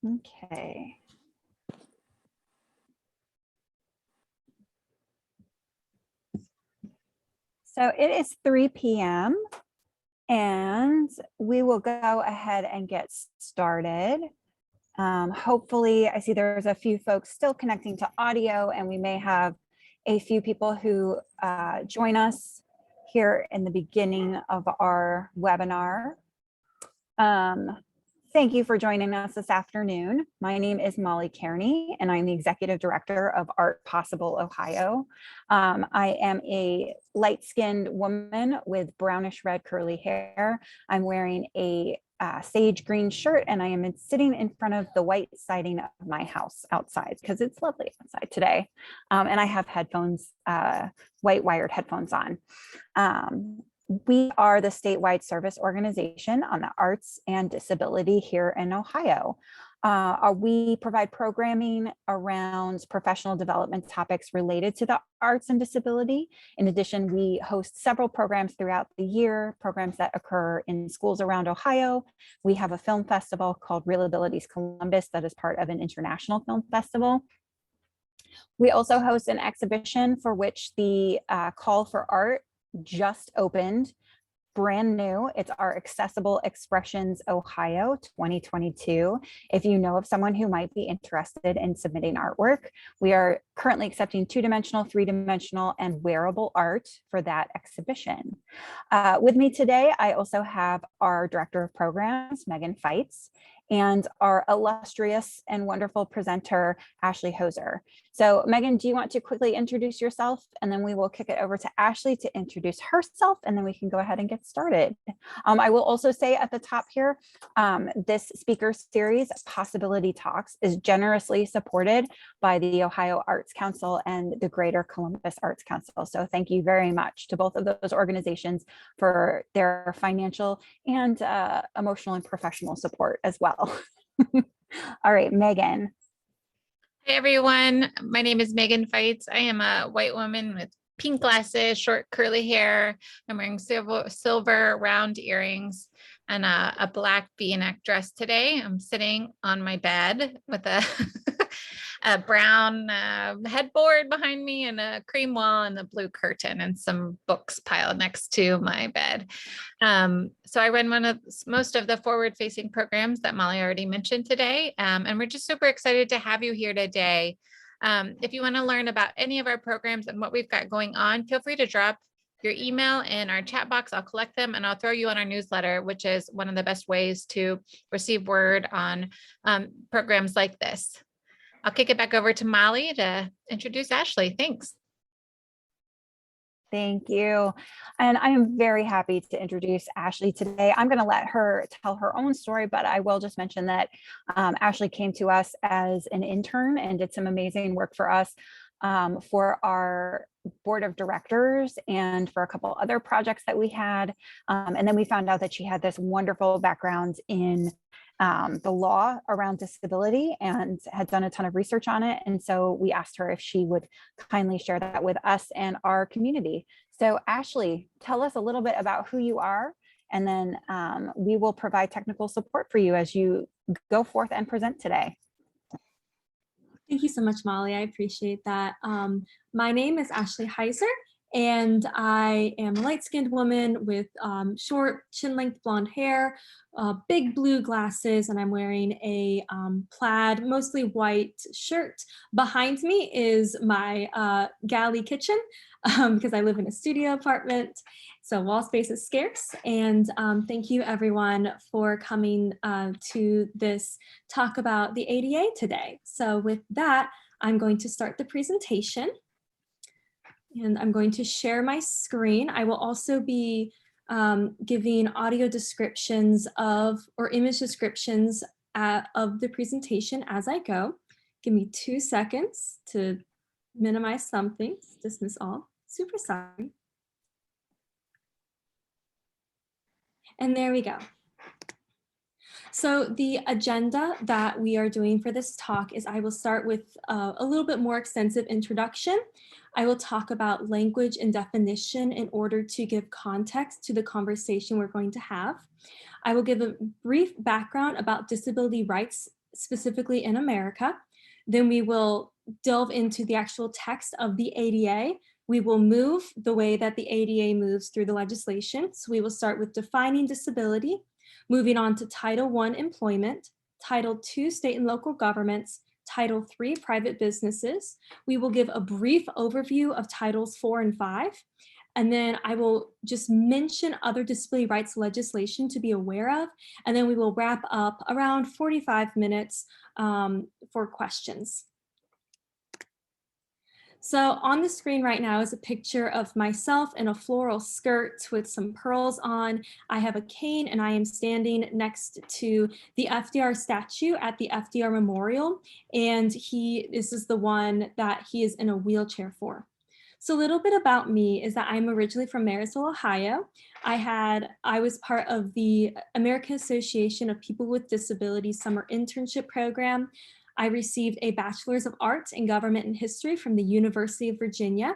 Okay. So it is 3 p.m. and we will go ahead and get started. Hopefully, I see there's a few folks still connecting to audio, and we may have a few people who join us here in the beginning of our webinar. Thank you for joining us this afternoon. My name is Molly Kearney, and I'm the Executive Director of Art Possible Ohio. I am a light-skinned woman with brownish red curly hair. I'm wearing a sage green shirt, and I am sitting in front of the white siding of my house outside because it's lovely outside today. And I have headphones, white wired headphones on. We are the statewide service organization on the arts and disability here in Ohio. We provide programming around professional development topics related to the arts and disability. In addition, we host several programs throughout the year, programs that occur in schools around Ohio. We have a film festival called Real Abilities Columbus that is part of an international film festival. We also host an exhibition for which the call for art just opened, brand new. It's our Accessible Expressions Ohio 2022. If you know of someone who might be interested in submitting artwork, we are currently accepting 2-dimensional, 3-dimensional, and wearable art for that exhibition. With me today, I also have our Director of Programs, Megan Feitz, and our illustrious and wonderful presenter, Ashley Heuser. So Megan, do you want to quickly introduce yourself? And then we will kick it over to Ashley to introduce herself, and then we can go ahead and get started. I will also say at the top here, this speaker series, Possibility Talks, is generously supported by the Ohio Arts Council and the Greater Columbus Arts Council. So thank you very much to both of those organizations for their financial and emotional and professional support as well. All right, Megan. Hey everyone, my name is Megan Feitz. I am a white woman with pink glasses, short curly hair. I'm wearing silver round earrings and a black V-neck dress today. I'm sitting on my bed with a brown headboard behind me and a cream wall and a blue curtain and some books piled next to my bed. So I run most of the forward-facing programs that Molly already mentioned today. And we're just super excited to have you here today. If you want to learn about any of our programs and what we've got going on, feel free to drop your email in our chat box. I'll collect them and I'll throw you on our newsletter, which is one of the best ways to receive word on programs like this. I'll kick it back over to Molly to introduce Ashley. Thanks. Thank you. And I am very happy to introduce Ashley today. I'm going to let her tell her own story, but I will just mention that Ashley came to us as an intern and did some amazing work for us for our board of directors and for a couple other projects that we had. And then we found out that she had this wonderful background in the law around disability and had done a ton of research on it. And so we asked her if she would kindly share that with us and our community. So Ashley, tell us a little bit about who you are, and then we will provide technical support for you as you go forth and present today. Thank you so much, Molly. I appreciate that. My name is Ashley Heuser, and I am a light-skinned woman with short chin-length blonde hair, big blue glasses, and I'm wearing a plaid, mostly white shirt. Behind me is my galley kitchen because I live in a studio apartment, so wall space is scarce. And thank you everyone for coming to this talk about the ADA today. So with that, I'm going to start the presentation. And I'm going to share my screen. I will also be giving audio descriptions or image descriptions of the presentation as I go. Give me 2 seconds to minimize some things, dismiss all, super sorry. And there we go. So the agenda that we are doing for this talk is I will start with a little bit more extensive introduction. I will talk about language and definition in order to give context to the conversation we're going to have. I will give a brief background about disability rights specifically in America. Then we will delve into the actual text of the ADA. We will move the way that the ADA moves through the legislation. So we will start with defining disability, moving on to Title I, employment, Title II, state and local governments, Title III, private businesses. We will give a brief overview of Titles 4 and 5. And then I will just mention other disability rights legislation to be aware of. And then we will wrap up around 45 minutes for questions. So on the screen right now is a picture of myself in a floral skirt with some pearls on. I have a cane and I am standing next to the FDR statue at the FDR Memorial. And this is the one that he is in a wheelchair for. So a little bit about me is that I'm originally from Marysville, Ohio. I was part of the American Association of People with Disabilities summer internship program. I received a Bachelor's of Arts in Government and History from the University of Virginia,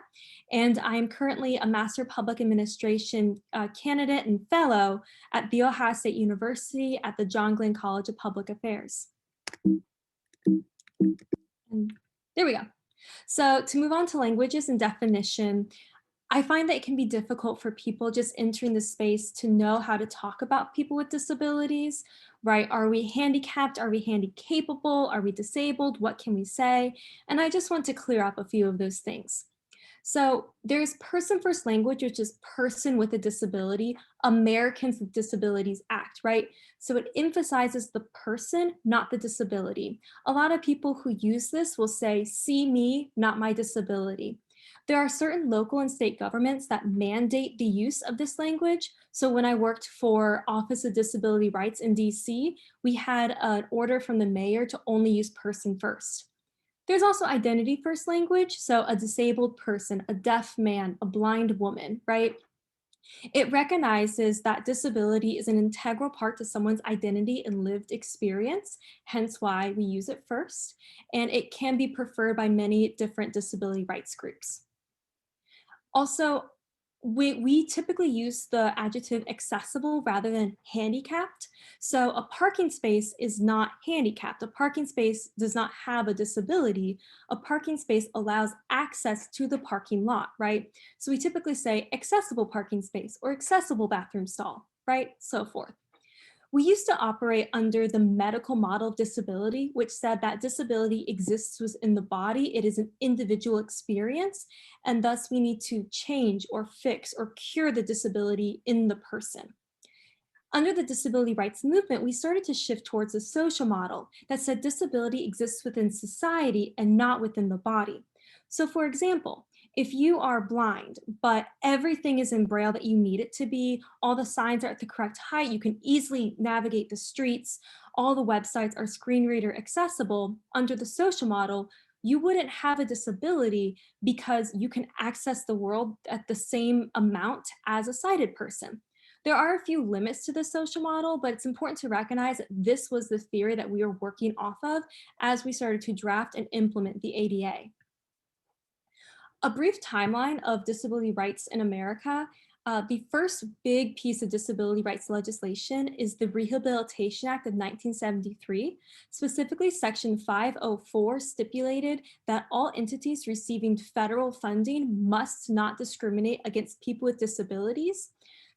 and I am currently a Master of Public Administration candidate and fellow at The Ohio State University at the John Glenn College of Public Affairs. And there we go. So to move on to languages and definition, I find that it can be difficult for people just entering the space to know how to talk about people with disabilities, right? Are we handicapped? Are we handy-capable? Are we disabled? What can we say? And I just want to clear up a few of those things. So there's Person First Language, which is person with a disability, Americans with Disabilities Act, right? So it emphasizes the person, not the disability. A lot of people who use this will say, see me, not my disability. There are certain local and state governments that mandate the use of this language. So when I worked for Office of Disability Rights in DC, we had an order from the mayor to only use person first. There's also identity first language, so a disabled person, a deaf man, a blind woman, right? It recognizes that disability is an integral part to someone's identity and lived experience, hence why we use it first, and it can be preferred by many different disability rights groups. Also, we typically use the adjective accessible rather than handicapped. So a parking space is not handicapped. A parking space does not have a disability. A parking space allows access to the parking lot, right? So we typically say accessible parking space or accessible bathroom stall, right? So forth. We used to operate under the medical model of disability, which said that disability exists within the body. It is an individual experience, and thus we need to change or fix or cure the disability in the person. Under the disability rights movement, we started to shift towards a social model that said disability exists within society and not within the body. So for example, if you are blind, but everything is in Braille that you need it to be, all the signs are at the correct height, you can easily navigate the streets, all the websites are screen reader accessible, under the social model, you wouldn't have a disability because you can access the world at the same amount as a sighted person. There are a few limits to the social model, but it's important to recognize that this was the theory that we were working off of as we started to draft and implement the ADA. A brief timeline of disability rights in America. The first big piece of disability rights legislation is the Rehabilitation Act of 1973. Specifically, Section 504 stipulated that all entities receiving federal funding must not discriminate against people with disabilities.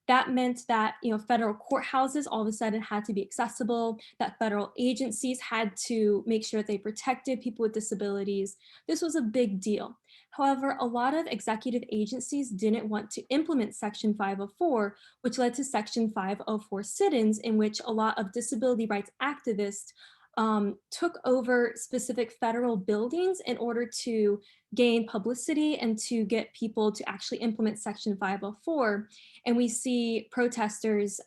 That meant that federal courthouses all of a sudden had to be accessible, that federal agencies had to make sure they protected people with disabilities. This was a big deal. However, a lot of executive agencies didn't want to implement Section 504, which led to Section 504 sit-ins, in which a lot of disability rights activists took over specific federal buildings in order to gain publicity and to get people to actually implement Section 504. And we see protesters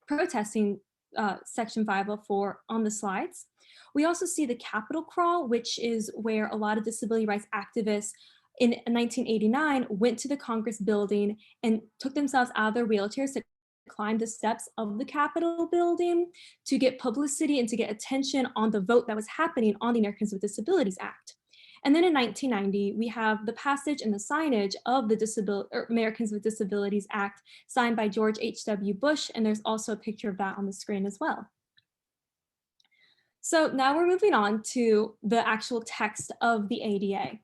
protesting Section 504 on the slides. We also see the Capitol Crawl, which is where a lot of disability rights activists in 1989 went to the Congress building and took themselves out of their wheelchairs to climb the steps of the Capitol building to get publicity and to get attention on the vote that was happening on the Americans with Disabilities Act. And then in 1990, we have the passage and the signage of the Americans with Disabilities Act signed by George H.W. Bush, and there's also a picture of that on the screen as well. So now we're moving on to the actual text of the ADA.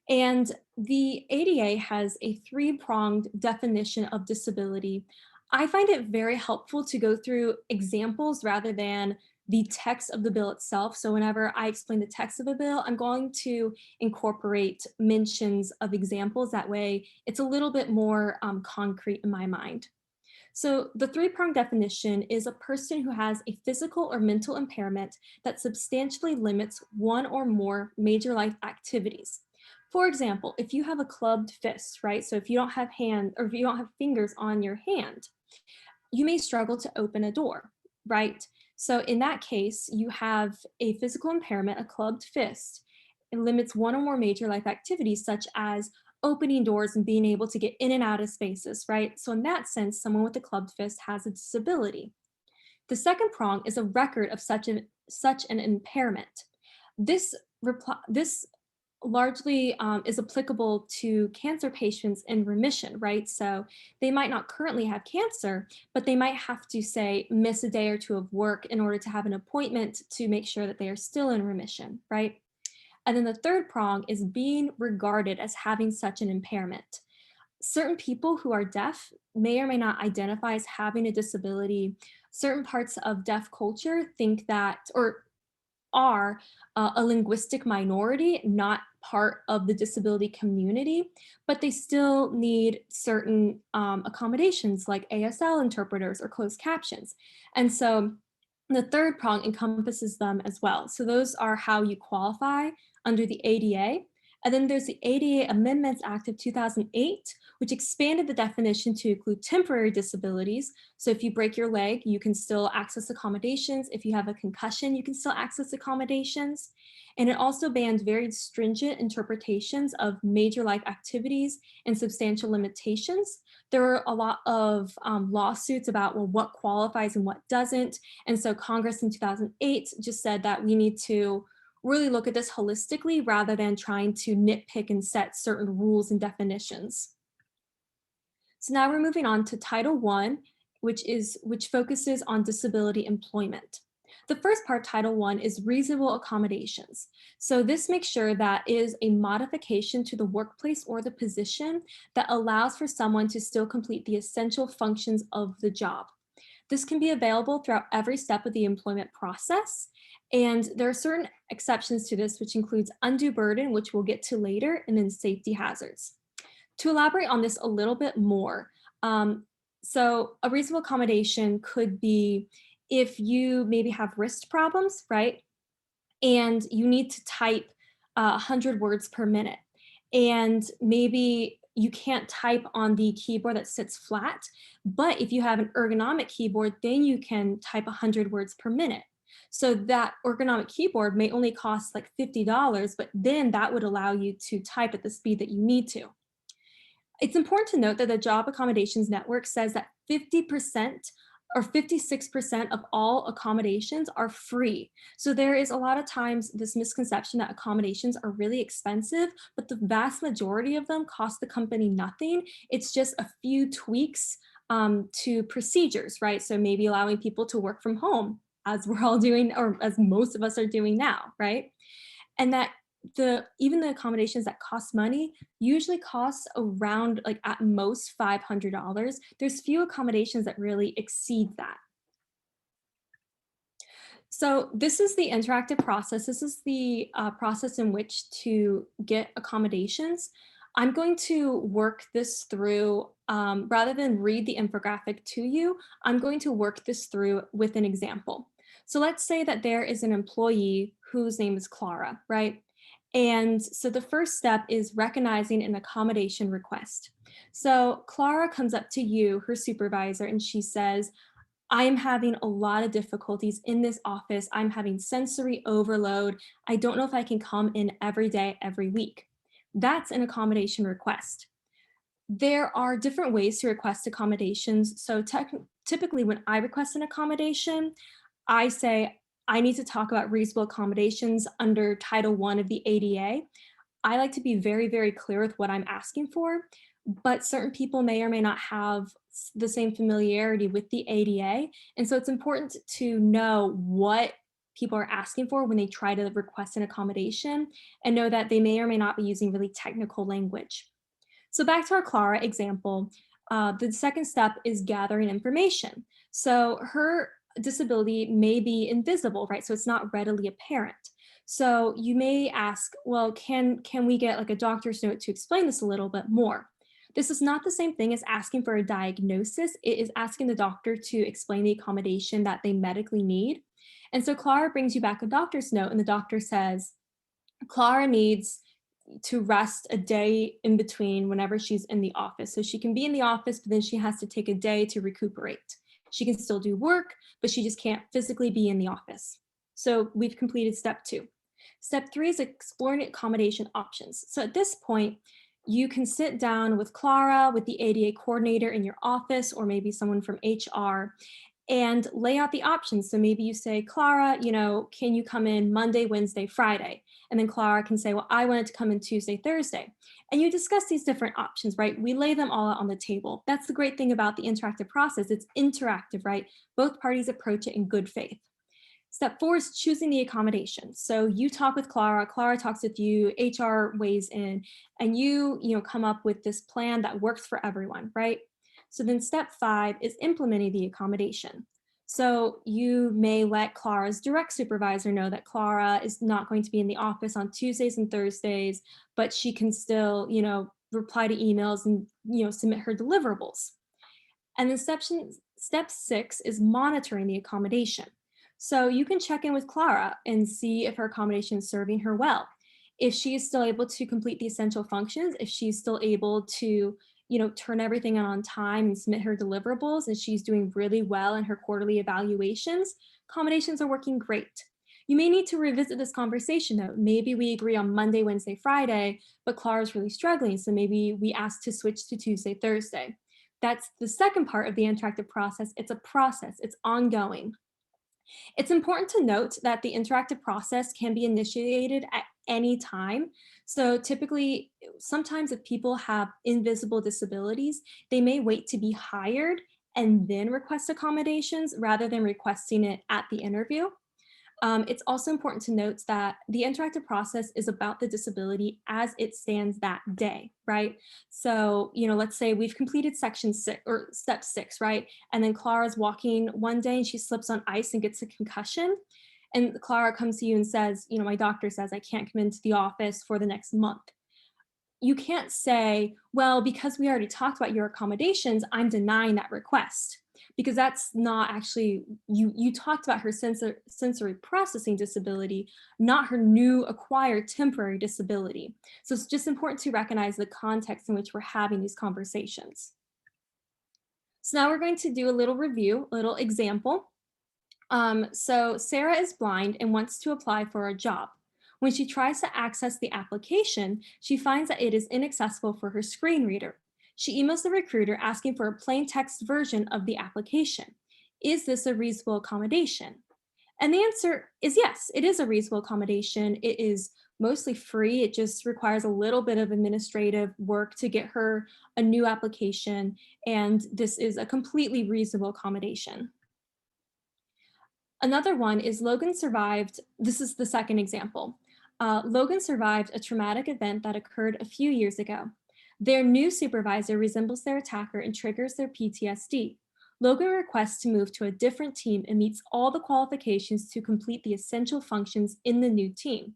And the ADA has a three-pronged definition of disability. I find it very helpful to go through examples rather than the text of the bill itself. So whenever I explain the text of a bill, I'm going to incorporate mentions of examples. That way it's a little bit more concrete in my mind. So the three-pronged definition is a person who has a physical or mental impairment that substantially limits one or more major life activities. For example, if you have a clubbed fist, right? So if you don't have hand or if you don't have fingers on your hand, you may struggle to open a door, right? So in that case, you have a physical impairment, a clubbed fist. It limits one or more major life activities such as opening doors and being able to get in and out of spaces, right? So in that sense, someone with a clubbed fist has a disability. The second prong is a record of such an impairment. This largely is applicable to cancer patients in remission, right? So they might not currently have cancer, but they might have to, say, miss a day or two of work in order to have an appointment to make sure that they are still in remission, right? And then the third prong is being regarded as having such an impairment. Certain people who are deaf may or may not identify as having a disability. Certain parts of deaf culture think that, or are a linguistic minority, not part of the disability community, but they still need certain accommodations like ASL interpreters or closed captions. And so the third prong encompasses them as well. So those are how you qualify under the ADA. And then there's the ADA Amendments Act of 2008, which expanded the definition to include temporary disabilities. So if you break your leg, you can still access accommodations. If you have a concussion, you can still access accommodations. And it also banned very stringent interpretations of major life activities and substantial limitations. There were a lot of lawsuits about, well, what qualifies and what doesn't. And so Congress in 2008 just said that we need to really look at this holistically rather than trying to nitpick and set certain rules and definitions. So now we're moving on to Title I, which focuses on disability employment. The first part, Title I, is reasonable accommodations. So this makes sure that is a modification to the workplace or the position that allows for someone to still complete the essential functions of the job. This can be available throughout every step of the employment process. And there are certain exceptions to this, which includes undue burden, which we'll get to later, and then safety hazards. To elaborate on this a little bit more, so a reasonable accommodation could be if you maybe have wrist problems, right? And you need to type 100 words per minute. And maybe you can't type on the keyboard that sits flat, but if you have an ergonomic keyboard, then you can type 100 words per minute. So that ergonomic keyboard may only cost like $50, but then that would allow you to type at the speed that you need to. It's important to note that the Job Accommodations Network says that 50% or 56% of all accommodations are free. So there is a lot of times this misconception that accommodations are really expensive, but the vast majority of them cost the company nothing. It's just a few tweaks to procedures, right? So maybe allowing people to work from home, as we're all doing, or as most of us are doing now, right? And that even the accommodations that cost money usually cost around, like, at most $500. There's few accommodations that really exceed that. So this is the interactive process. This is the process in which to get accommodations. I'm going to work this through, rather than read the infographic to you, I'm going to work this through with an example. So let's say that there is an employee whose name is Clara, right? And so the first step is recognizing an accommodation request. So Clara comes up to you, her supervisor, and she says, I am having a lot of difficulties in this office. I'm having sensory overload. I don't know if I can come in every day, every week. That's an accommodation request. There are different ways to request accommodations. So typically when I request an accommodation, I say, I need to talk about reasonable accommodations under Title I of the ADA. I like to be very, very clear with what I'm asking for, but certain people may or may not have the same familiarity with the ADA. And so it's important to know what people are asking for when they try to request an accommodation, and know that they may or may not be using really technical language. So back to our Clara example, the second step is gathering information. So her disability may be invisible, right? So it's not readily apparent. So you may ask, well, can we get like a doctor's note to explain this a little bit more? This is not the same thing as asking for a diagnosis. It is asking the doctor to explain the accommodation that they medically need. And so Clara brings you back a doctor's note, and the doctor says, Clara needs to rest a day in between whenever she's in the office. So she can be in the office, but then she has to take a day to recuperate. She can still do work, but she just can't physically be in the office. So we've completed step 2. Step 3 is exploring accommodation options. So at this point, you can sit down with Clara, with the ADA coordinator in your office, or maybe someone from HR, and lay out the options. So maybe you say, Clara, can you come in Monday, Wednesday, Friday? And then Clara can say, well, I wanted to come in Tuesday, Thursday. And you discuss these different options, right? We lay them all out on the table. That's the great thing about the interactive process. It's interactive, right? Both parties approach it in good faith. Step 4 is choosing the accommodation. So you talk with Clara, Clara talks with you, HR weighs in, and you come up with this plan that works for everyone, right? So then step 5 is implementing the accommodation. So you may let Clara's direct supervisor know that Clara is not going to be in the office on Tuesdays and Thursdays, but she can still, reply to emails and, submit her deliverables. And then step 6 is monitoring the accommodation. So you can check in with Clara and see if her accommodation is serving her well. If she is still able to complete the essential functions, if she's still able to, turn everything on time and submit her deliverables, and she's doing really well in her quarterly evaluations, accommodations are working great. You may need to revisit this conversation though. Maybe we agree on Monday, Wednesday, Friday, but Clara's really struggling. So maybe we ask to switch to Tuesday, Thursday. That's the second part of the interactive process. It's a process, it's ongoing. It's important to note that the interactive process can be initiated at any time. So typically, sometimes if people have invisible disabilities, they may wait to be hired and then request accommodations rather than requesting it at the interview. It's also important to note that the interactive process is about the disability as it stands that day, right? So, let's say we've completed section 6 or step 6, right? And then Clara's walking one day and she slips on ice and gets a concussion. And Clara comes to you and says, my doctor says I can't come into the office for the next month. You can't say, well, because we already talked about your accommodations, I'm denying that request. Because that's not actually, you talked about her sensory processing disability, not her new acquired temporary disability. So it's just important to recognize the context in which we're having these conversations. So now we're going to do a little review, a little example. So Sarah is blind and wants to apply for a job. When she tries to access the application, she finds that it is inaccessible for her screen reader. She emails the recruiter asking for a plain text version of the application. Is this a reasonable accommodation? And the answer is yes, it is a reasonable accommodation. It is mostly free. It just requires a little bit of administrative work to get her a new application. And this is a completely reasonable accommodation. Another one is Logan survived. This is the second example. Logan survived a traumatic event that occurred a few years ago. Their new supervisor resembles their attacker and triggers their PTSD. Logan requests to move to a different team and meets all the qualifications to complete the essential functions in the new team.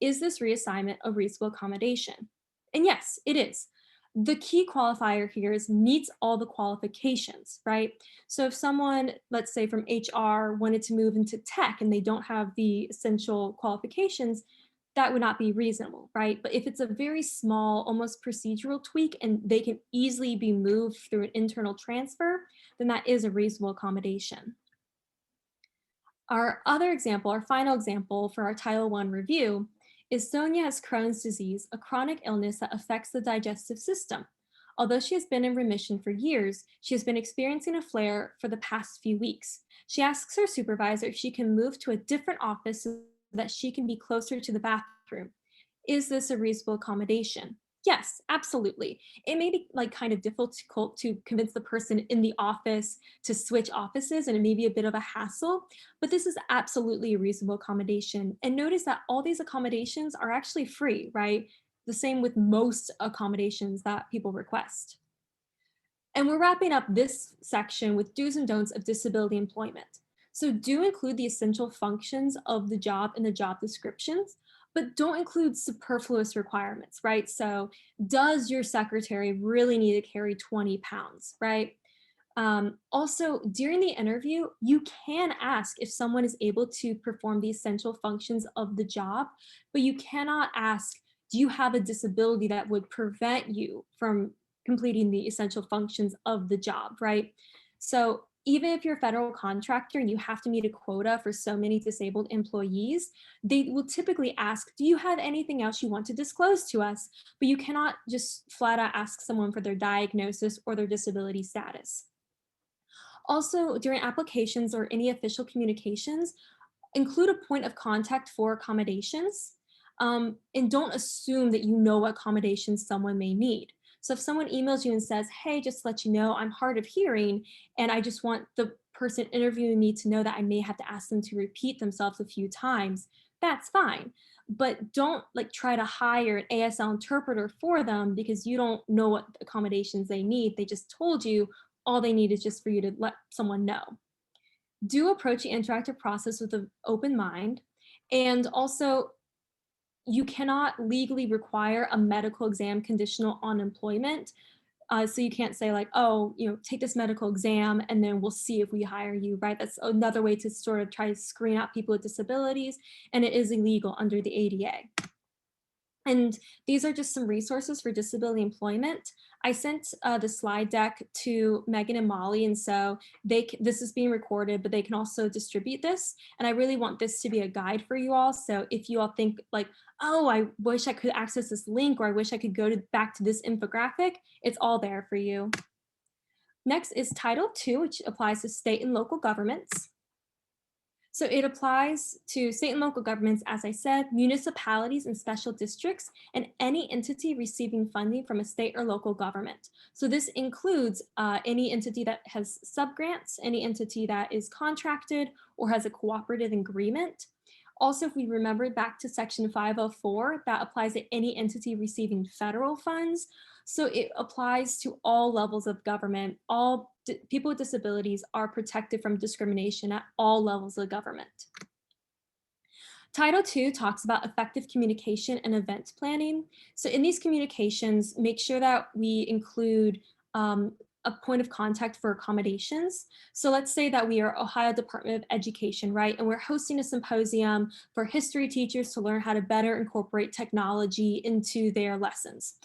Is this reassignment a reasonable accommodation? And yes, it is. The key qualifier here is meets all the qualifications, right? So if someone, let's say from HR, wanted to move into tech and they don't have the essential qualifications, that would not be reasonable, right? But if it's a very small, almost procedural tweak and they can easily be moved through an internal transfer, then that is a reasonable accommodation. Our other example, our final example for our Title I review is Sonia has Crohn's disease, a chronic illness that affects the digestive system. Although she has been in remission for years, she has been experiencing a flare for the past few weeks. She asks her supervisor if she can move to a different office so that she can be closer to the bathroom. Is this a reasonable accommodation? Yes, absolutely. It may be like kind of difficult to convince the person in the office to switch offices, and it may be a bit of a hassle, but this is absolutely a reasonable accommodation. And notice that all these accommodations are actually free, right? The same with most accommodations that people request. And we're wrapping up this section with do's and don'ts of disability employment. So do include the essential functions of the job in the job descriptions, but don't include superfluous requirements, right? So does your secretary really need to carry 20 pounds, right? Also, during the interview, you can ask if someone is able to perform the essential functions of the job, but you cannot ask, do you have a disability that would prevent you from completing the essential functions of the job, right? So even if you're a federal contractor and you have to meet a quota for so many disabled employees, they will typically ask, do you have anything else you want to disclose to us? But you cannot just flat out ask someone for their diagnosis or their disability status. Also, during applications or any official communications, include a point of contact for accommodations, and don't assume that you know what accommodations someone may need. So if someone emails you and says, hey, just to let you know, I'm hard of hearing, and I just want the person interviewing me to know that I may have to ask them to repeat themselves a few times, that's fine. But don't like try to hire an ASL interpreter for them because you don't know what accommodations they need. They just told you all they need is just for you to let someone know. Do approach the interactive process with an open mind. And also, you cannot legally require a medical exam conditional on employment. So you can't say like, oh, take this medical exam and then we'll see if we hire you, right? That's another way to sort of try to screen out people with disabilities, and it is illegal under the ADA. And these are just some resources for disability employment. I sent the slide deck to Megan and Molly, and so this is being recorded, but they can also distribute this. And I really want this to be a guide for you all. So if you all think like, oh, I wish I could access this link, or I wish I could go back to this infographic, it's all there for you. Next is Title II, which applies to state and local governments. So it applies to state and local governments, as I said, municipalities and special districts, and any entity receiving funding from a state or local government. So this includes any entity that has subgrants, any entity that is contracted or has a cooperative agreement. Also, if we remember back to Section 504, that applies to any entity receiving federal funds. So it applies to all levels of government. All people with disabilities are protected from discrimination at all levels of government. Title II talks about effective communication and event planning. So in these communications, make sure that we include a point of contact for accommodations. So let's say that we are Ohio Department of Education, right? And we're hosting a symposium for history teachers to learn how to better incorporate technology into their lessons.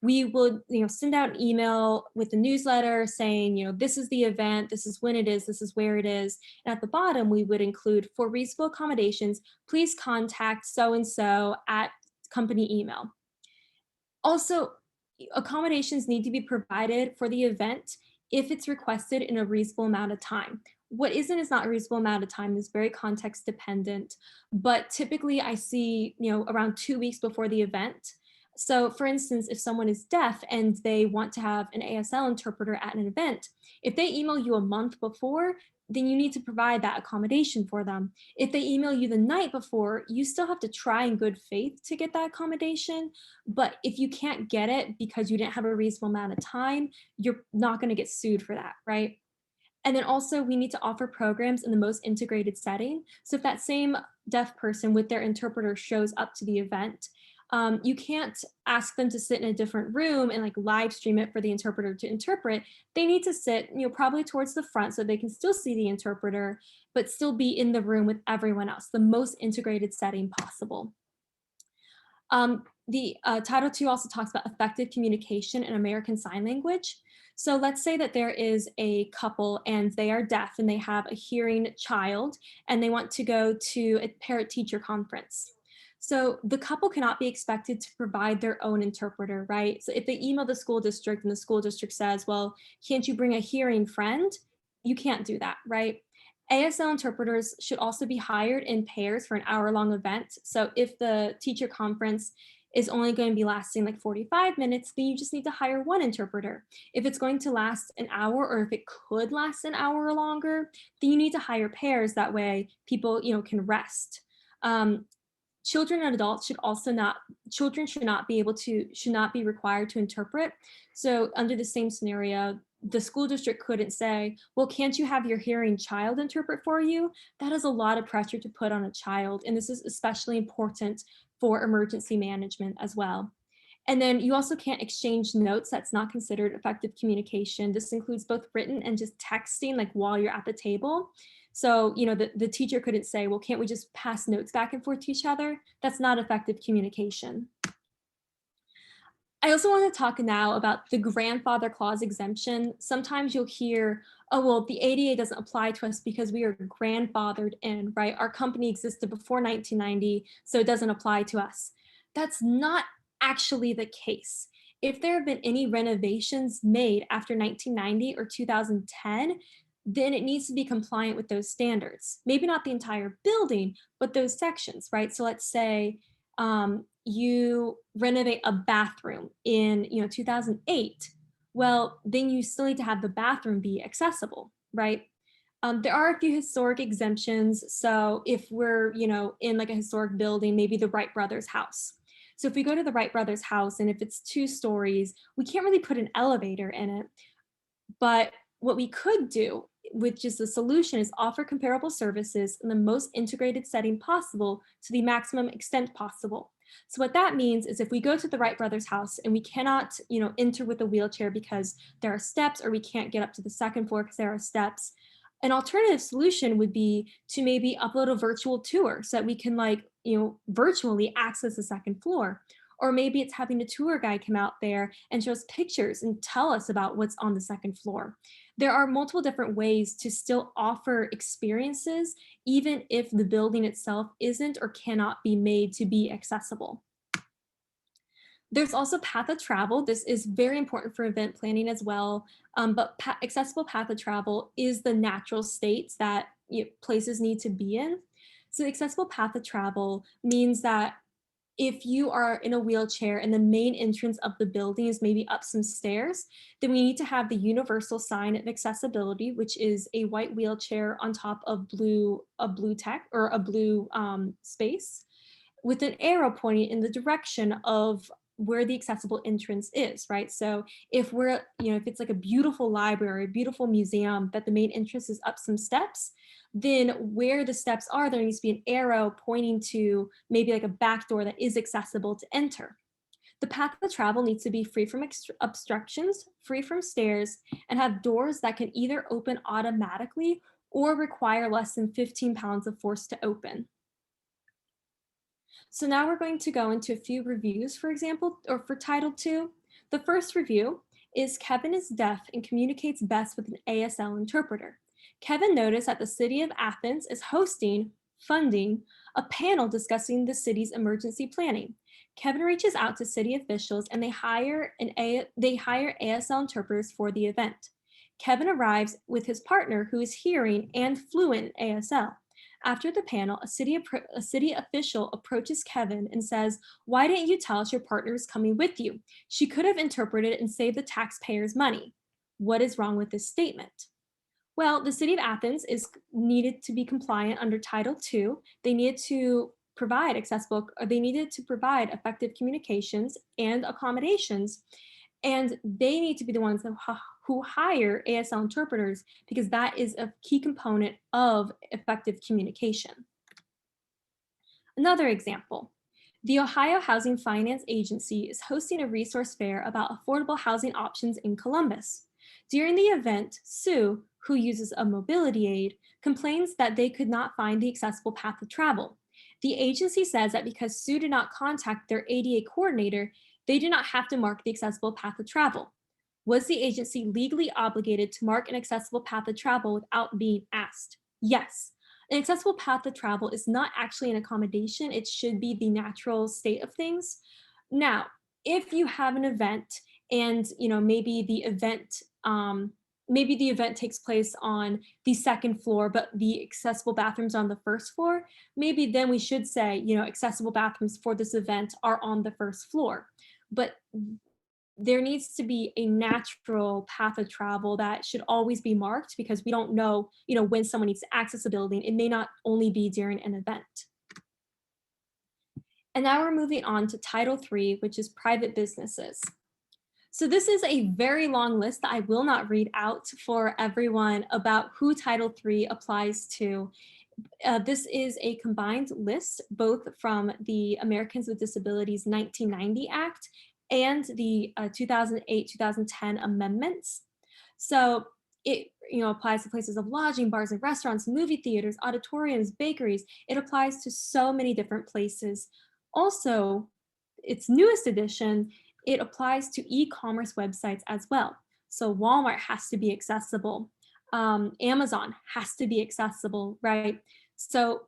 We would send out an email with a newsletter saying, this is the event, this is when it is, this is where it is. And at the bottom, we would include, for reasonable accommodations, please contact so-and-so at company email. Also, accommodations need to be provided for the event if it's requested in a reasonable amount of time. What isn't is not a reasonable amount of time. Is very context dependent, but typically I see, around 2 weeks before the event. So for instance, if someone is deaf and they want to have an ASL interpreter at an event, if they email you a month before, then you need to provide that accommodation for them. If they email you the night before, you still have to try in good faith to get that accommodation. But if you can't get it because you didn't have a reasonable amount of time, you're not going to get sued for that, right? And then also we need to offer programs in the most integrated setting. So if that same deaf person with their interpreter shows up to the event, you can't ask them to sit in a different room and like live stream it for the interpreter to interpret. They need to sit, probably towards the front so they can still see the interpreter, but still be in the room with everyone else, the most integrated setting possible. The Title II also talks about effective communication in American Sign Language. So let's say that there is a couple and they are deaf and they have a hearing child and they want to go to a parent-teacher conference. So the couple cannot be expected to provide their own interpreter, right? So if they email the school district and the school district says, well, can't you bring a hearing friend? You can't do that, right? ASL interpreters should also be hired in pairs for an hour-long event. So if the teacher conference is only going to be lasting like 45 minutes, then you just need to hire one interpreter. If it's going to last an hour, or if it could last an hour or longer, then you need to hire pairs. That way people, can rest. Children and adults children should not be required to interpret. So under the same scenario, the school district couldn't say, well, can't you have your hearing child interpret for you? That is a lot of pressure to put on a child. And this is especially important for emergency management as well. And then you also can't exchange notes. That's not considered effective communication. This includes both written and just texting, like while you're at the table. So, the teacher couldn't say, well, can't we just pass notes back and forth to each other? That's not effective communication. I also want to talk now about the grandfather clause exemption. Sometimes you'll hear, oh, well, the ADA doesn't apply to us because we are grandfathered in, right? Our company existed before 1990, so it doesn't apply to us. That's not actually the case. If there have been any renovations made after 1990 or 2010, then it needs to be compliant with those standards. Maybe not the entire building, but those sections, right? So let's say you renovate a bathroom in 2008. Well, then you still need to have the bathroom be accessible, right? There are a few historic exemptions. So if we're in like a historic building, maybe the Wright brothers house. So if we go to the Wright brothers house, and if it's 2 stories, we can't really put an elevator in it. But what we could do, which is the solution, is offer comparable services in the most integrated setting possible to the maximum extent possible. So what that means is if we go to the Wright brothers house and we cannot, enter with a wheelchair because there are steps, or we can't get up to the 2nd floor because there are steps, an alternative solution would be to maybe upload a virtual tour so that we can virtually access the 2nd floor. Or maybe it's having a tour guide come out there and show us pictures and tell us about what's on the 2nd floor. There are multiple different ways to still offer experiences, even if the building itself isn't or cannot be made to be accessible. There's also path of travel. This is very important for event planning as well, but accessible path of travel is the natural states that places need to be in. So accessible path of travel means that if you are in a wheelchair and the main entrance of the building is maybe up some stairs, then we need to have the universal sign of accessibility, which is a white wheelchair on top of a blue space with an arrow pointing in the direction of where the accessible entrance is, right? So if if it's like a beautiful library, a beautiful museum, that the main entrance is up some steps, then where the steps are, there needs to be an arrow pointing to maybe like a back door that is accessible to enter. The path of travel needs to be free from obstructions, free from stairs, and have doors that can either open automatically or require less than 15 pounds of force to open. So now we're going to go into a few reviews, for example, or for Title II. The first review is Kevin is deaf and communicates best with an ASL interpreter. Kevin noticed that the city of Athens is funding a panel discussing the city's emergency planning. Kevin reaches out to city officials and they hire ASL interpreters for the event. Kevin arrives with his partner who is hearing and fluent in ASL. After the panel, a city official approaches Kevin and says, "Why didn't you tell us your partner is coming with you? She could have interpreted and saved the taxpayers money. What is wrong with this statement?" Well, the city of Athens needed to be compliant under Title II. They needed to provide effective communications and accommodations. And they need to be the ones who hire ASL interpreters because that is a key component of effective communication. Another example, the Ohio Housing Finance Agency is hosting a resource fair about affordable housing options in Columbus. During the event, Sue, who uses a mobility aid, complains that they could not find the accessible path of travel. The agency says that because Sue did not contact their ADA coordinator, they do not have to mark the accessible path of travel. Was the agency legally obligated to mark an accessible path of travel without being asked? Yes. An accessible path of travel is not actually an accommodation. It should be the natural state of things. Now, if you have an event and maybe the event maybe the event takes place on the second floor, but the accessible bathrooms on the first floor, maybe then we should say, you know, accessible bathrooms for this event are on the first floor. But there needs to be a natural path of travel that should always be marked, because we don't know, you know, when someone needs to access a building. It may not only be during an event. And now we're moving on to Title III, which is private businesses. So this is a very long list that I will not read out for everyone about who Title III applies to. This is a combined list, both from the Americans with Disabilities 1990 Act and the 2008-2010 amendments. So it, you know, applies to places of lodging, bars and restaurants, movie theaters, auditoriums, bakeries. It applies to so many different places. Also, its newest edition, it applies to e-commerce websites as well. So Walmart has to be accessible. Amazon has to be accessible, right? So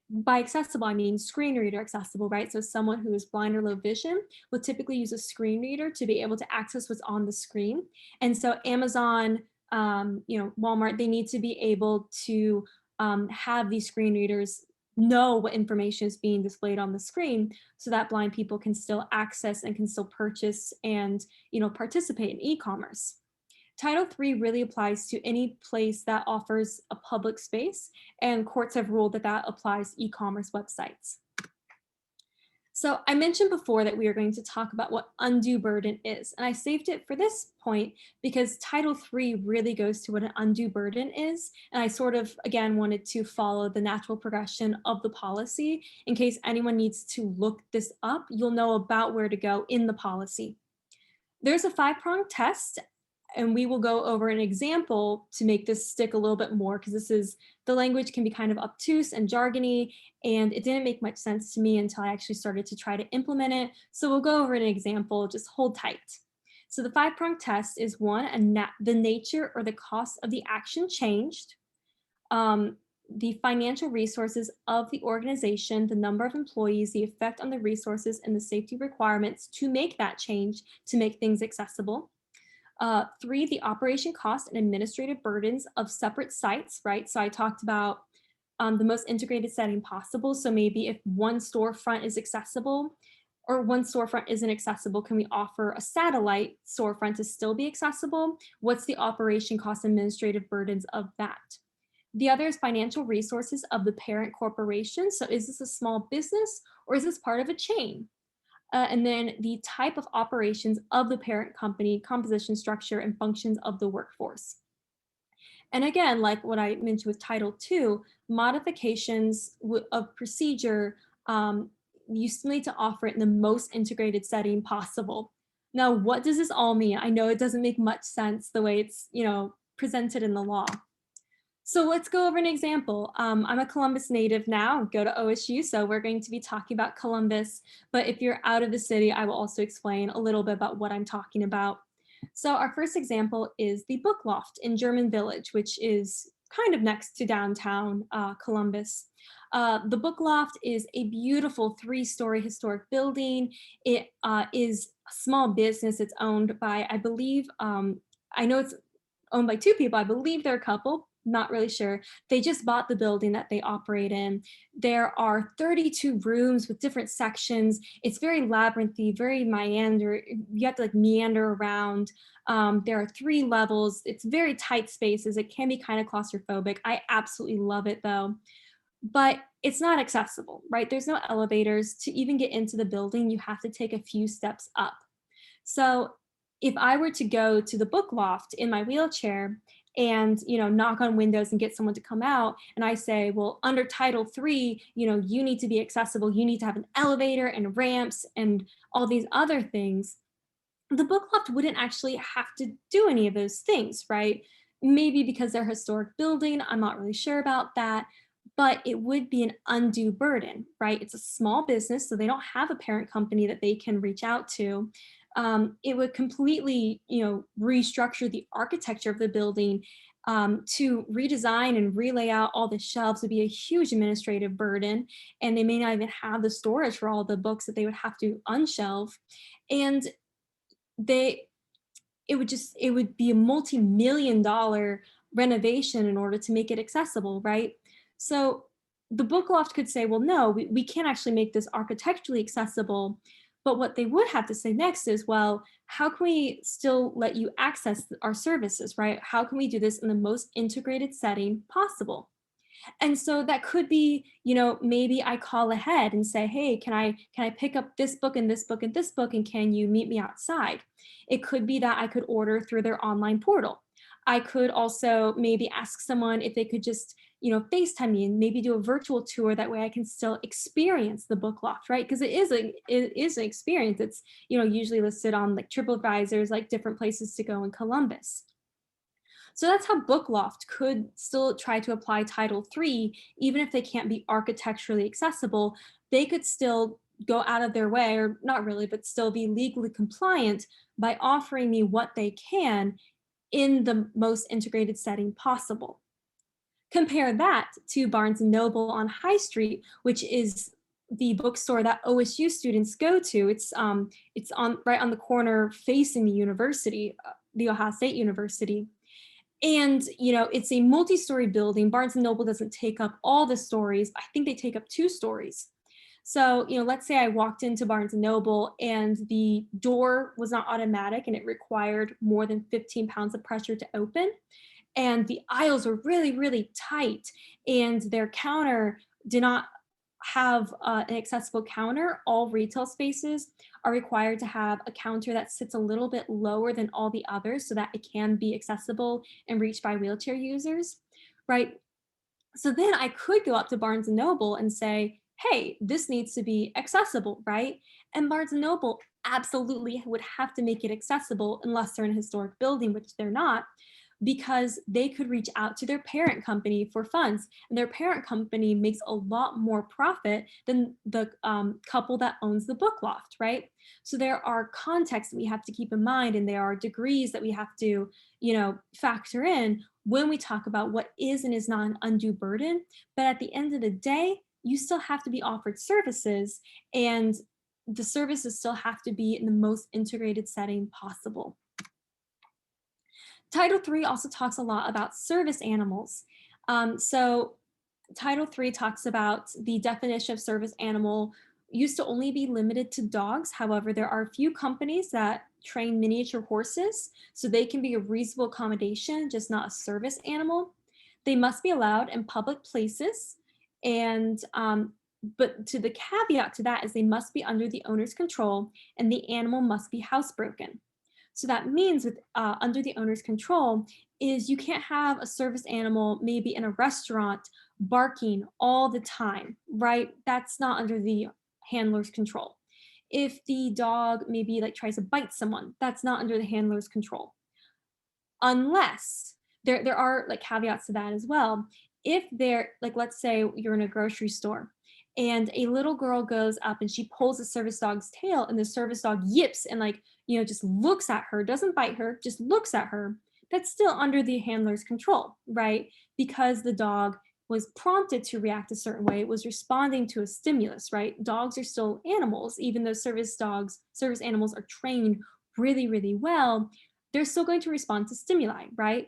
by accessible, I mean screen reader accessible, right? So someone who is blind or low vision will typically use a screen reader to be able to access what's on the screen. And so Amazon, you know, Walmart, they need to be able to have these screen readers know what information is being displayed on the screen, so that blind people can still access and can still purchase and, you know, participate in e-commerce. Title III really applies to any place that offers a public space, and courts have ruled that that applies to e-commerce websites. So I mentioned before that we are going to talk about what undue burden is, and I saved it for this point because Title III really goes to what an undue burden is, and I sort of, again, wanted to follow the natural progression of the policy. In case anyone needs to look this up, you'll know about where to go in the policy. There's a 5-pronged test, and we will go over an example to make this stick a little bit more, because this is, the language can be kind of obtuse and jargony, and it didn't make much sense to me until I actually started to try to implement it. So we'll go over an example, just hold tight. So the 5-pronged test is 1, the nature or the cost of the action changed, the financial resources of the organization, the number of employees, the effect on the resources, and the safety requirements to make that change to make things accessible. 3, the operation cost and administrative burdens of separate sites, right? So I talked about the most integrated setting possible. So maybe if one storefront is accessible or one storefront isn't accessible, can we offer a satellite storefront to still be accessible? What's the operation cost and administrative burdens of that? The other is financial resources of the parent corporation. So is this a small business or is this part of a chain? And then the type of operations of the parent company, composition, structure, and functions of the workforce. And again, like what I mentioned with Title II, modifications of procedure, you still need to offer it in the most integrated setting possible. Now, what does this all mean? I know it doesn't make much sense the way it's, you know, presented in the law. So let's go over an example. I'm a Columbus native now, go to OSU, so we're going to be talking about Columbus, but if you're out of the city, I will also explain a little bit about what I'm talking about. So our first example is the Book Loft in German Village, which is kind of next to downtown Columbus. The Book Loft is a beautiful 3-story historic building. It is a small business. It's owned by, I believe, I know it's owned by 2 people. I believe they're a couple, not really sure. They just bought the building that they operate in. There are 32 rooms with different sections. It's very labyrinthy, very meander. You have to like meander around. There are 3 levels. It's very tight spaces. It can be kind of claustrophobic. I absolutely love it though. But it's not accessible, right? There's no elevators. To even get into the building, you have to take a few steps up. So if I were to go to the Book Loft in my wheelchair and, you know, knock on windows and get someone to come out, and I say, well, under Title III, you know, you need to be accessible, you need to have an elevator and ramps and all these other things, the Book Loft wouldn't actually have to do any of those things, right? Maybe because they're a historic building, I'm not really sure about that, but it would be an undue burden, right? It's a small business, so they don't have a parent company that they can reach out to. It would completely, you know, restructure the architecture of the building. To redesign and relay out all the shelves would be a huge administrative burden, and they may not even have the storage for all the books that they would have to unshelve. And they, it would be a multi-million-dollar renovation in order to make it accessible, right? So the book loft could say, well, no, we can't actually make this architecturally accessible. But what they would have to say next is, well, how can we still let you access our services, right? How can we do this in the most integrated setting possible? And so that could be, maybe I call ahead and say, hey, can I pick up this book and this book and this book, and can you meet me outside? It could be that I could order through their online portal. I could also maybe ask someone if they could just, FaceTime me and maybe do a virtual tour. That way I can still experience the book loft, right? Because it is an experience. It's, usually listed on like TripAdvisor's, like different places to go in Columbus. So that's how Bookloft could still try to apply Title III, even if they can't be architecturally accessible. They could still go out of their way, or not really, but still be legally compliant by offering me what they can in the most integrated setting possible. Compare that to Barnes and Noble on High Street, which is the bookstore that OSU students go to. It's on right on the corner facing the university, the Ohio State University. And, it's a multi-story building. Barnes and Noble doesn't take up all the stories. I think they take up 2 stories. So, let's say I walked into Barnes and Noble and the door was not automatic and it required more than 15 pounds of pressure to open. And the aisles were really, really tight, and their counter did not have an accessible counter. All retail spaces are required to have a counter that sits a little bit lower than all the others so that it can be accessible and reached by wheelchair users, right? So then I could go up to Barnes and Noble and say, hey, this needs to be accessible, right? And Barnes and Noble absolutely would have to make it accessible unless they're in a historic building, which they're not, because they could reach out to their parent company for funds, and their parent company makes a lot more profit than the couple that owns the book loft, right? So there are contexts that we have to keep in mind, and there are degrees that we have to, factor in when we talk about what is and is not an undue burden. But at the end of the day, you still have to be offered services, and the services still have to be in the most integrated setting possible. Title III also talks a lot about service animals. So Title III talks about the definition of service animal used to only be limited to dogs. However, there are a few companies that train miniature horses, so they can be a reasonable accommodation, just not a service animal. They must be allowed in public places, and but to the caveat to that is they must be under the owner's control, and the animal must be housebroken. So that means with under the owner's control is you can't have a service animal maybe in a restaurant barking all the time, right? That's not under the handler's control. If the dog maybe like tries to bite someone, that's not under the handler's control. Unless there are like caveats to that as well. If they're like, let's say you're in a grocery store and a little girl goes up and she pulls the service dog's tail, and the service dog yips and like, just looks at her, doesn't bite her, just looks at her, that's still under the handler's control, right? Because the dog was prompted to react a certain way, it was responding to a stimulus, right? Dogs are still animals, even though service animals are trained really, really well, they're still going to respond to stimuli, right?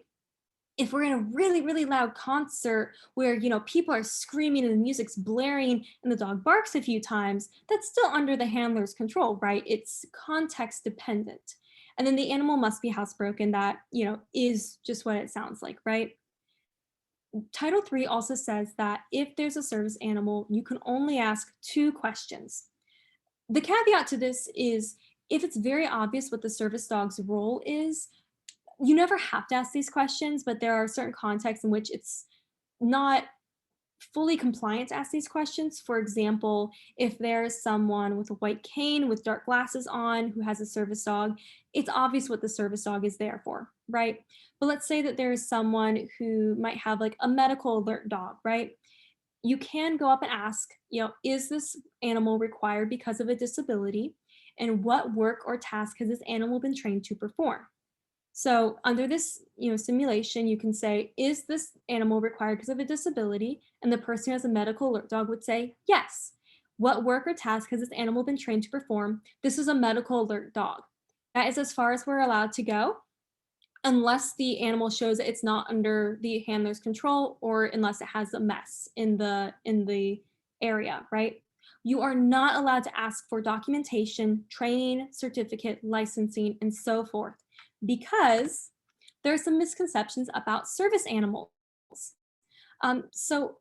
If we're in a really, really loud concert where, people are screaming and the music's blaring and the dog barks a few times, that's still under the handler's control, right? It's context dependent. And then the animal must be housebroken. That, is just what it sounds like, right? Title III also says that if there's a service animal, you can only ask 2 questions. The caveat to this is if it's very obvious what the service dog's role is, you never have to ask these questions, but there are certain contexts in which it's not fully compliant to ask these questions. For example, if there's someone with a white cane with dark glasses on who has a service dog, it's obvious what the service dog is there for, right? But let's say that there is someone who might have like a medical alert dog, right? You can go up and ask, is this animal required because of a disability? And what work or task has this animal been trained to perform? So under this, simulation, you can say, is this animal required because of a disability? And the person who has a medical alert dog would say, yes. What work or task has this animal been trained to perform? This is a medical alert dog. That is as far as we're allowed to go. unless the animal shows that it's not under the handler's control or unless it has a mess in the area, right? You are not allowed to ask for documentation, training, certificate, licensing, and so forth, because there are some misconceptions about service animals. So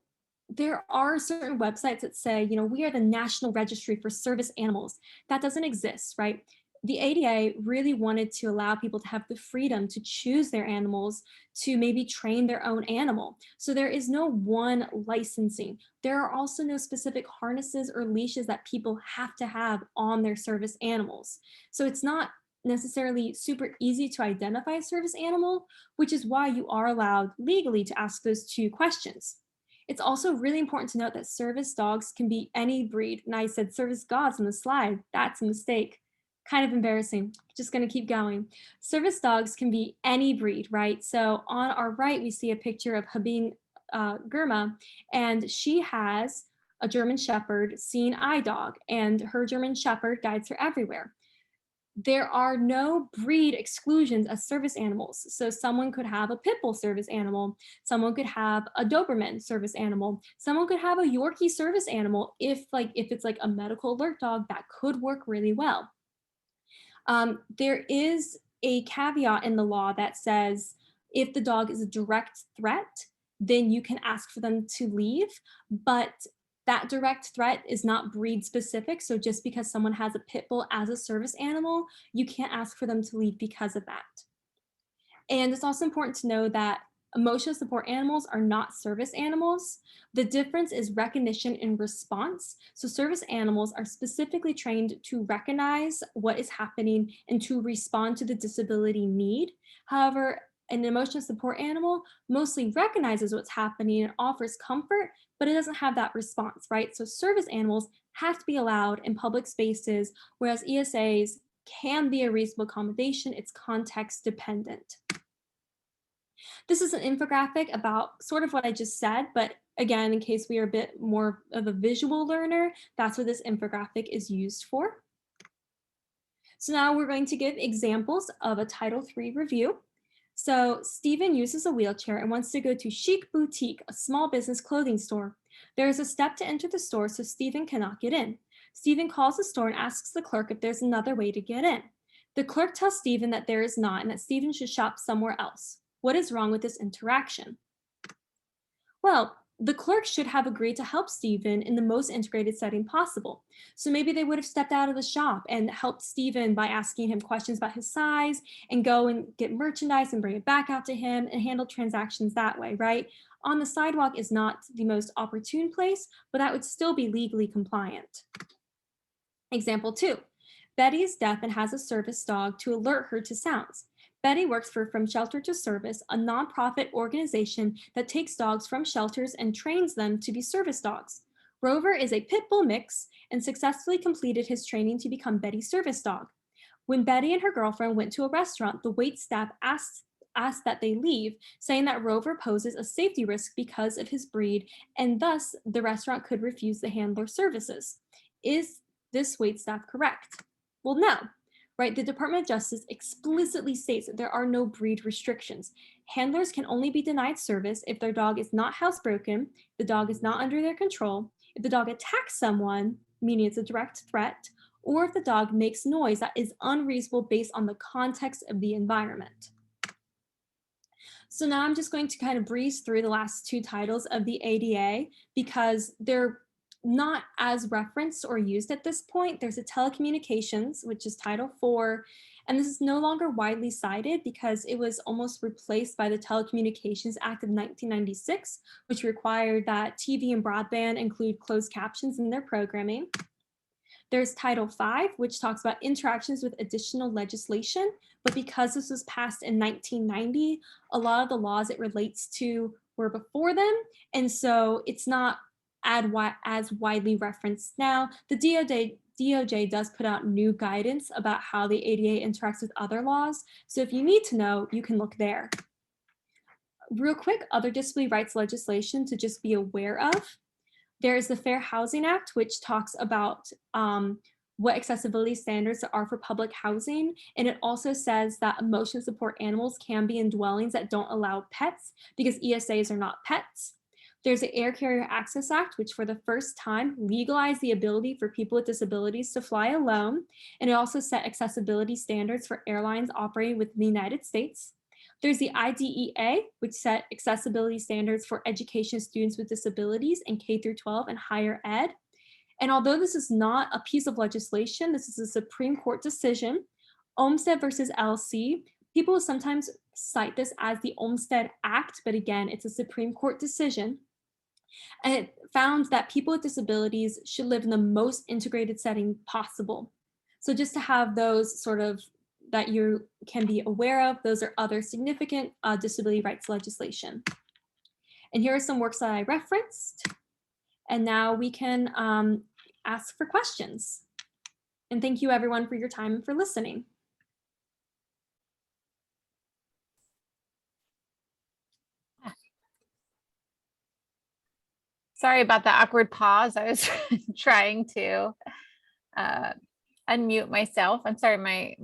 there are certain websites that say, you know, we are the National Registry for Service Animals. That doesn't exist, right? The ADA really wanted to allow people to have the freedom to choose their animals, to maybe train their own animal. So there is no one licensing. There are also no specific harnesses or leashes that people have to have on their service animals. So it's not necessarily super easy to identify a service animal, which is why you are allowed legally to ask those two questions. It's also really important to note that service dogs can be any breed. And I said service dogs on the slide. That's a mistake. Kind of embarrassing. Just going to keep going. Service dogs can be any breed, right? So on our right, we see a picture of Habing Girma, and she has a German Shepherd seeing eye dog, and her German Shepherd guides her everywhere. There are no breed exclusions as service animals. So someone could have a pit bull service animal, someone could have a Doberman service animal, someone could have a Yorkie service animal if it's like a medical alert dog, that could work really well. There is a caveat in the law that says if the dog is a direct threat, then you can ask for them to leave, but that direct threat is not breed specific. So just because someone has a pit bull as a service animal, you can't ask for them to leave because of that. And it's also important to know that emotional support animals are not service animals. The difference is recognition and response. So service animals are specifically trained to recognize what is happening and to respond to the disability need. However, an emotional support animal mostly recognizes what's happening and offers comfort, but it doesn't have that response, right? So service animals have to be allowed in public spaces, whereas ESAs can be a reasonable accommodation. It's context dependent. This is an infographic about sort of what I just said, but again, in case we are a bit more of a visual learner, that's what this infographic is used for. So now we're going to give examples of a Title III review. So Stephen uses a wheelchair and wants to go to Chic Boutique, a small business clothing store. There is a step to enter the store, so Stephen cannot get in. Stephen calls the store and asks the clerk if there's another way to get in. The clerk tells Stephen that there is not and that Stephen should shop somewhere else. What is wrong with this interaction? Well, the clerk should have agreed to help Stephen in the most integrated setting possible. So maybe they would have stepped out of the shop and helped Stephen by asking him questions about his size and go and get merchandise and bring it back out to him and handle transactions that way, right? On the sidewalk is not the most opportune place, but that would still be legally compliant. Example 2. Betty is deaf and has a service dog to alert her to sounds. Betty works for From Shelter to Service, a nonprofit organization that takes dogs from shelters and trains them to be service dogs. Rover is a pit bull mix and successfully completed his training to become Betty's service dog. When Betty and her girlfriend went to a restaurant, the wait staff asked that they leave, saying that Rover poses a safety risk because of his breed, and thus the restaurant could refuse the handler services. Is this wait staff correct? Well, no. Right, the Department of Justice explicitly states that there are no breed restrictions. Handlers can only be denied service if their dog is not housebroken, the dog is not under their control, if the dog attacks someone, meaning it's a direct threat, or if the dog makes noise that is unreasonable based on the context of the environment. So now I'm just going to kind of breeze through the last two titles of the ADA because they're not as referenced or used at this point. There's a telecommunications, which is Title IV, and this is no longer widely cited because it was almost replaced by the Telecommunications Act of 1996, which required that TV and broadband include closed captions in their programming. There's Title V, which talks about interactions with additional legislation, but because this was passed in 1990, a lot of the laws it relates to were before them, and so it's not as widely referenced now. The DOJ does put out new guidance about how the ADA interacts with other laws, so if you need to know, you can look there. Real quick, other disability rights legislation to just be aware of. There is the Fair Housing Act, which talks about what accessibility standards there are for public housing. And it also says that motion support animals can be in dwellings that don't allow pets because ESAs are not pets. There's the Air Carrier Access Act, which for the first time legalized the ability for people with disabilities to fly alone. And it also set accessibility standards for airlines operating within the United States. There's the IDEA, which set accessibility standards for education students with disabilities in K through 12 and higher ed. And although this is not a piece of legislation, this is a Supreme Court decision, Olmsted versus LC. People sometimes cite this as the Olmsted Act, but again, it's a Supreme Court decision. And it found that people with disabilities should live in the most integrated setting possible. So just to have those sort of that you can be aware of, those are other significant disability rights legislation. And here are some works that I referenced. And now we can ask for questions. And thank you everyone for your time and for listening. Sorry about the awkward pause. I was trying to unmute myself. I'm sorry, my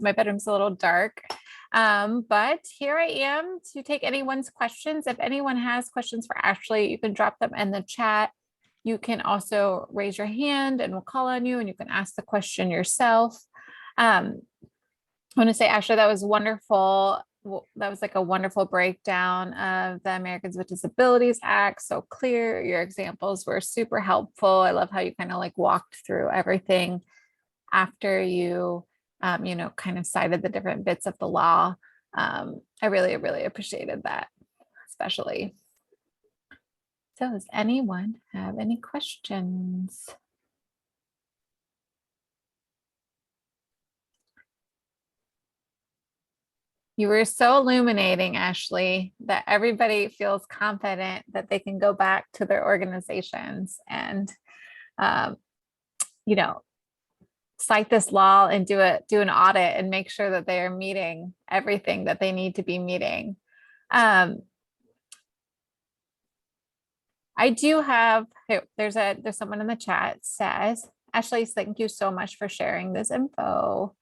bedroom's a little dark. But here I am to take anyone's questions. If anyone has questions for Ashley, you can drop them in the chat. You can also raise your hand and we'll call on you and you can ask the question yourself. I want to say, Ashley, that was wonderful. That was like a wonderful breakdown of the Americans with Disabilities Act. So clear. Your examples were super helpful. I love how you kind of like walked through everything after you kind of cited the different bits of the law. I really, really appreciated that, especially. So does anyone have any questions? You were so illuminating, Ashley, that everybody feels confident that they can go back to their organizations and, cite this law and do an audit and make sure that they are meeting everything that they need to be meeting. I do have, there's someone in the chat says, Ashley, thank you so much for sharing this info.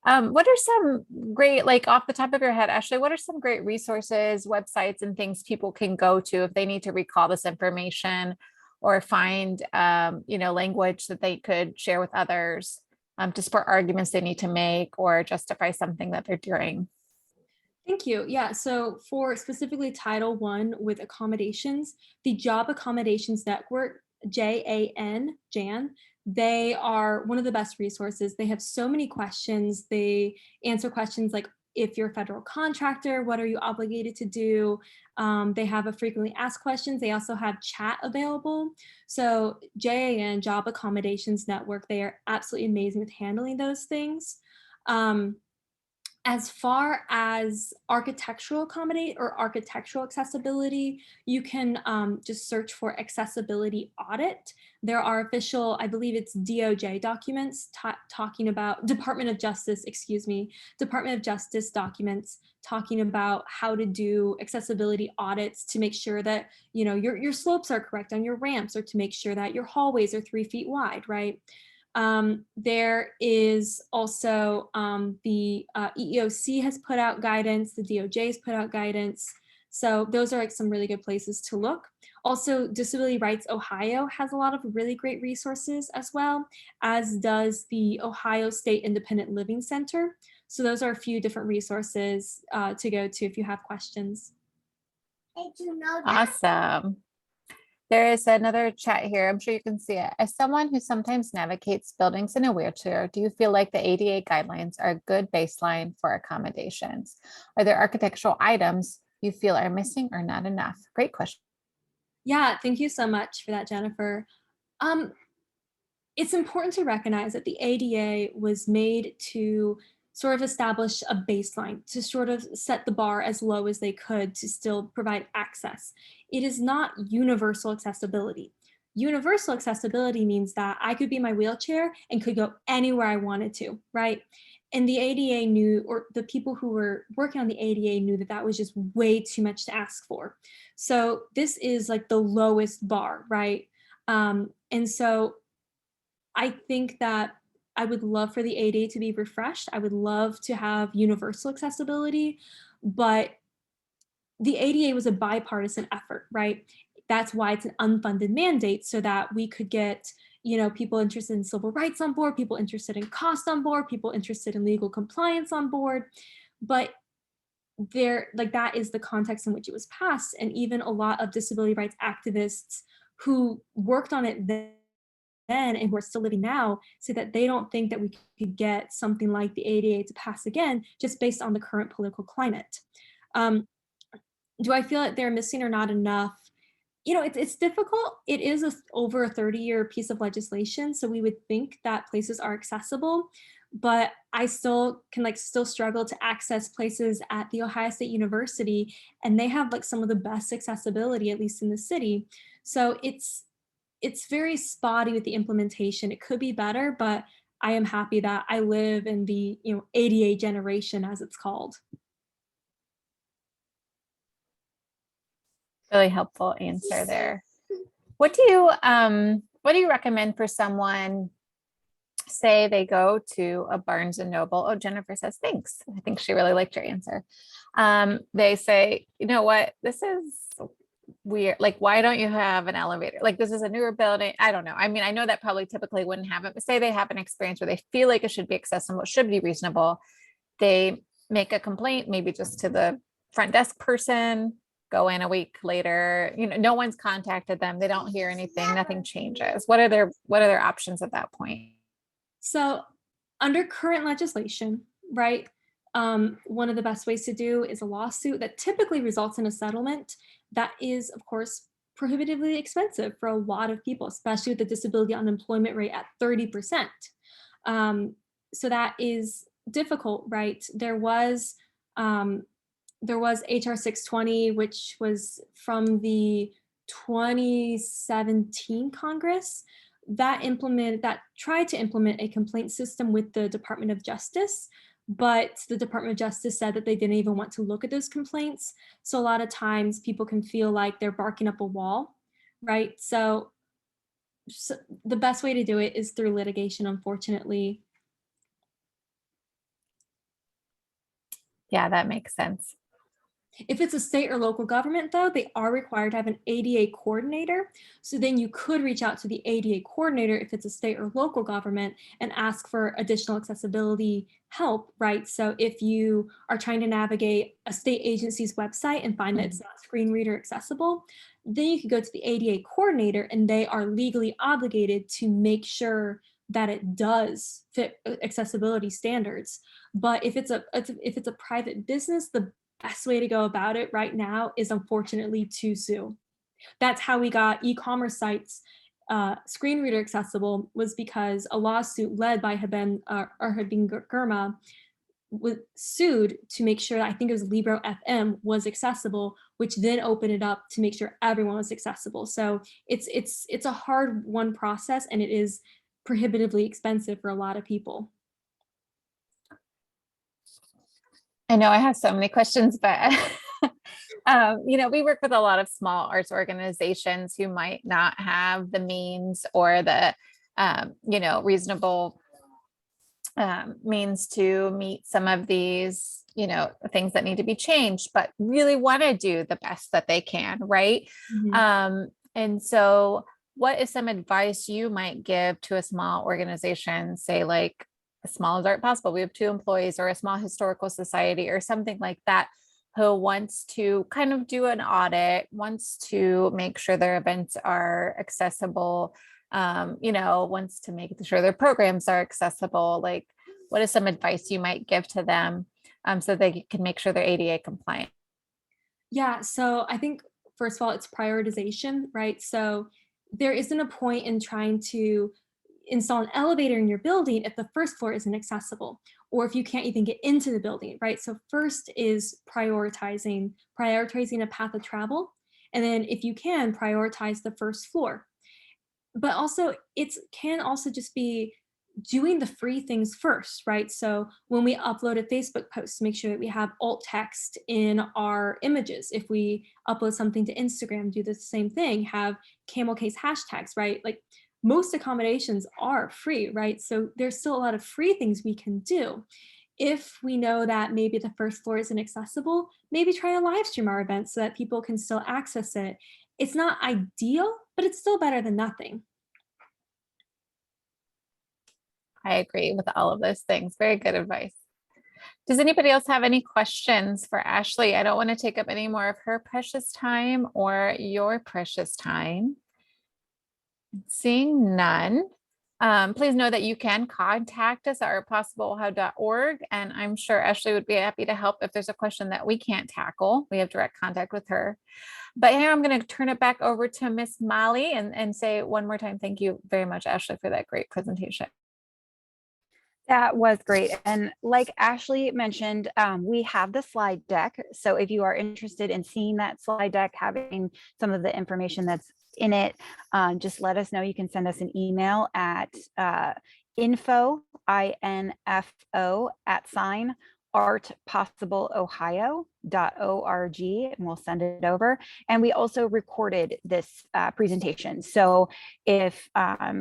What are some great, like off the top of your head, Ashley, what are some great resources, websites, and things people can go to if they need to recall this information or find, language that they could share with others to support arguments they need to make or justify something that they're doing? Thank you. Yeah, so for specifically Title I with accommodations, the Job Accommodations Network, JAN, they are one of the best resources. They have so many questions. They answer questions like, if you're a federal contractor, what are you obligated to do? They have a frequently asked questions. They also have chat available. So JAN, Job Accommodations Network, they are absolutely amazing with handling those things. As far as architectural accessibility, you can just search for accessibility audit. There are official, I believe it's DOJ documents talking about Department of Justice documents talking about how to do accessibility audits to make sure that your slopes are correct on your ramps, or to make sure that your hallways are 3 feet wide, right? There is also the EEOC has put out guidance, the DOJ has put out guidance. So those are like some really good places to look. Also, Disability Rights Ohio has a lot of really great resources as well, as does the Ohio State Independent Living Center. So those are a few different resources to go to if you have questions. Did you know that? Awesome. There is another chat here. I'm sure you can see it. As someone who sometimes navigates buildings in a wheelchair, do you feel like the ADA guidelines are a good baseline for accommodations? Are there architectural items you feel are missing or not enough? Great question. Yeah, thank you so much for that, Jennifer. It's important to recognize that the ADA was made to sort of establish a baseline, to sort of set the bar as low as they could to still provide access. It is not universal accessibility. Universal accessibility means that I could be in my wheelchair and could go anywhere I wanted to, right? And the ADA knew, or the people who were working on the ADA knew that that was just way too much to ask for. So this is like the lowest bar, right? And so I think that I would love for the ADA to be refreshed. I would love to have universal accessibility, but the ADA was a bipartisan effort, right? That's why it's an unfunded mandate, so that we could get, people interested in civil rights on board, people interested in cost on board, people interested in legal compliance on board. But that is the context in which it was passed. And even a lot of disability rights activists who worked on it then and who are still living now say that they don't think that we could get something like the ADA to pass again just based on the current political climate. Um, do I feel that they're missing or not enough? It's difficult. It is over a 30-year piece of legislation, so we would think that places are accessible, but I still can still struggle to access places at the Ohio State University, and they have some of the best accessibility, at least in the city. So it's very spotty with the implementation. It could be better, but I am happy that I live in the ADA generation, as it's called. Really helpful answer there. What do you recommend for someone, say they go to a Barnes and Noble? Oh, Jennifer says, thanks. I think she really liked your answer. They say, you know what, this is weird. Like, why don't you have an elevator? Like, this is a newer building. I don't know. I mean, I know that probably typically wouldn't have it, but say they have an experience where they feel like it should be accessible, it should be reasonable. They make a complaint, maybe just to the front desk person, go in a week later, no one's contacted them. They don't hear anything, nothing changes. What are their options at that point? So under current legislation, right, one of the best ways to do is a lawsuit that typically results in a settlement that is, of course, prohibitively expensive for a lot of people, especially with the disability unemployment rate at 30%. So that is difficult, right? There was HR 620, which was from the 2017 Congress that tried to implement a complaint system with the Department of Justice, but the Department of Justice said that they didn't even want to look at those complaints. So a lot of times people can feel like they're barking up a wall, right? So the best way to do it is through litigation, unfortunately. Yeah, that makes sense. If it's a state or local government, though, they are required to have an ADA coordinator. So then you could reach out to the ADA coordinator if it's a state or local government and ask for additional accessibility help, right? So if you are trying to navigate a state agency's website and find that it's not screen reader accessible, then you could go to the ADA coordinator and they are legally obligated to make sure that it does fit accessibility standards. But if it's a private business, the best way to go about it right now is unfortunately to sue. That's how we got e-commerce sites screen reader accessible, was because a lawsuit led by Haben Girma was sued to make sure that, I think it was Libro FM, was accessible, which then opened it up to make sure everyone was accessible. So it's a hard won process, and it is prohibitively expensive for a lot of people. I know I have so many questions, but we work with a lot of small arts organizations who might not have the means or the, reasonable means to meet some of these, things that need to be changed, but really want to do the best that they can, right? Mm-hmm. And so what is some advice you might give to a small organization, say like as small as Art Possible, we have 2 employees, or a small historical society or something like that, who wants to kind of do an audit, wants to make sure their events are accessible, wants to make sure their programs are accessible? Like, what is some advice you might give to them so they can make sure they're ADA compliant? Yeah, so I think, first of all, it's prioritization, right? So there isn't a point in trying to install an elevator in your building if the first floor isn't accessible, or if you can't even get into the building, right? So first is prioritizing a path of travel. And then if you can, prioritize the first floor. But also can also just be doing the free things first, right? So when we upload a Facebook post, make sure that we have alt text in our images. If we upload something to Instagram, do the same thing, have camel case hashtags, right? Like, most accommodations are free, right? So there's still a lot of free things we can do. If we know that maybe the first floor isn't accessible, maybe try to live stream our event so that people can still access it. It's not ideal, but it's still better than nothing. I agree with all of those things. Very good advice. Does anybody else have any questions for Ashley? I don't want to take up any more of her precious time or your precious time. Seeing none, please know that you can contact us at artpossibleohio.org, and I'm sure Ashley would be happy to help if there's a question that we can't tackle. We have direct contact with her. But here I'm going to turn it back over to Miss Molly and say one more time, thank you very much, Ashley, for that great presentation. That was great. And like Ashley mentioned, we have the slide deck. So if you are interested in seeing that slide deck, having some of the information that's in it, just let us know. You can send us an email at info, I-N-F-O @artpossibleohio.org, and we'll send it over. And we also recorded this presentation. So if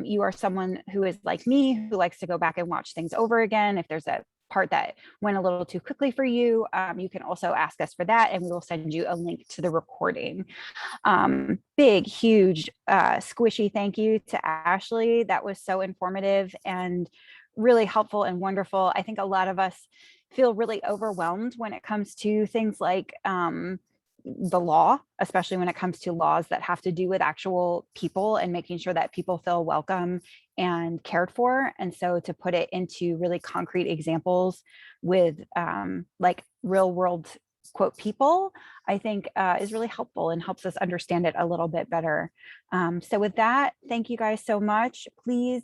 you are someone who is like me, who likes to go back and watch things over again, if there's a part that went a little too quickly for you, you can also ask us for that, and we will send you a link to the recording. Big, huge, squishy thank you to Ashley. That was so informative and really helpful and wonderful. I think a lot of us feel really overwhelmed when it comes to things like the law, especially when it comes to laws that have to do with actual people and making sure that people feel welcome and cared for. And so to put it into really concrete examples with like real world quote people, I think is really helpful and helps us understand it a little bit better. So with that, thank you guys so much. Please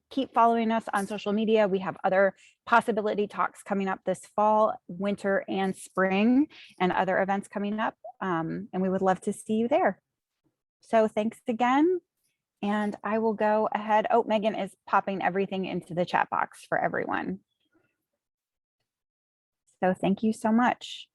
keep following us on social media. We have other possibility talks coming up this fall, winter, and spring, and other events coming up. And we would love to see you there. So thanks again. And I will go ahead. Oh, Megan is popping everything into the chat box for everyone. So thank you so much.